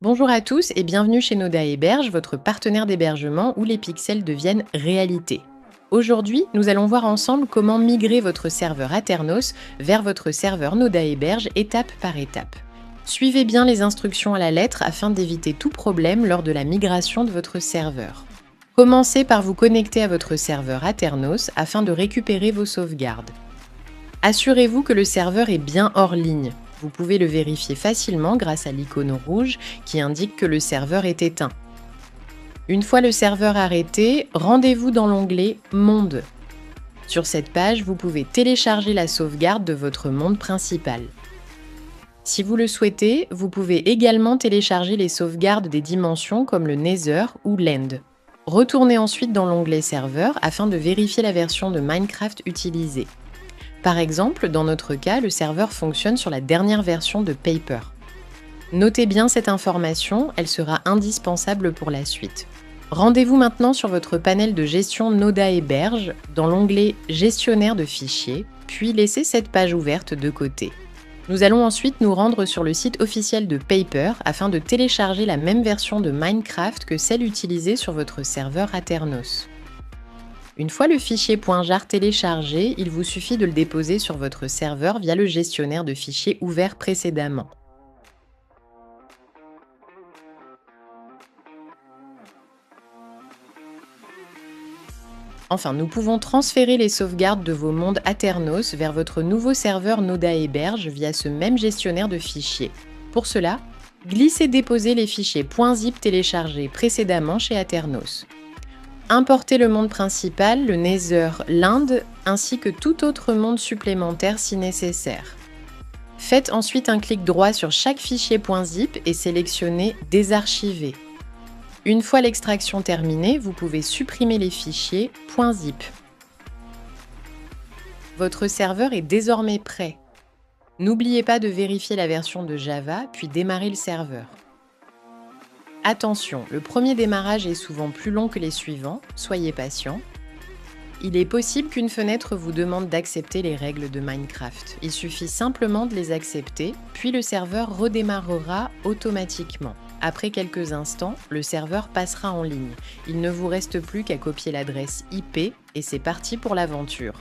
Bonjour à tous et bienvenue chez Noda Héberge, votre partenaire d'hébergement où les pixels deviennent réalité. Aujourd'hui, nous allons voir ensemble comment migrer votre serveur Aternos vers votre serveur Noda Héberge étape par étape. Suivez bien les instructions à la lettre afin d'éviter tout problème lors de la migration de votre serveur. Commencez par vous connecter à votre serveur Aternos afin de récupérer vos sauvegardes. Assurez-vous que le serveur est bien hors ligne. Vous pouvez le vérifier facilement grâce à l'icône rouge qui indique que le serveur est éteint. Une fois le serveur arrêté, rendez-vous dans l'onglet « Monde ». Sur cette page, vous pouvez télécharger la sauvegarde de votre monde principal. Si vous le souhaitez, vous pouvez également télécharger les sauvegardes des dimensions comme le Nether ou l'End. Retournez ensuite dans l'onglet « Serveur » afin de vérifier la version de Minecraft utilisée. Par exemple, dans notre cas, le serveur fonctionne sur la dernière version de Paper. Notez bien cette information, elle sera indispensable pour la suite. Rendez-vous maintenant sur votre panel de gestion Noda Héberge dans l'onglet Gestionnaire de fichiers, puis laissez cette page ouverte de côté. Nous allons ensuite nous rendre sur le site officiel de Paper afin de télécharger la même version de Minecraft que celle utilisée sur votre serveur Aternos. Une fois le fichier .jar téléchargé, il vous suffit de le déposer sur votre serveur via le gestionnaire de fichiers ouvert précédemment. Enfin, nous pouvons transférer les sauvegardes de vos mondes Aternos vers votre nouveau serveur Noda Héberge via ce même gestionnaire de fichiers. Pour cela, glissez-déposez les fichiers .zip téléchargés précédemment chez Aternos. Importez le monde principal, le Nether, l'Inde, ainsi que tout autre monde supplémentaire si nécessaire. Faites ensuite un clic droit sur chaque fichier .zip et sélectionnez « Désarchiver ». Une fois l'extraction terminée, vous pouvez supprimer les fichiers .zip. Votre serveur est désormais prêt. N'oubliez pas de vérifier la version de Java, puis démarrer le serveur. Attention, le premier démarrage est souvent plus long que les suivants, soyez patient. Il est possible qu'une fenêtre vous demande d'accepter les règles de Minecraft. Il suffit simplement de les accepter, puis le serveur redémarrera automatiquement. Après quelques instants, le serveur passera en ligne. Il ne vous reste plus qu'à copier l'adresse IP et c'est parti pour l'aventure.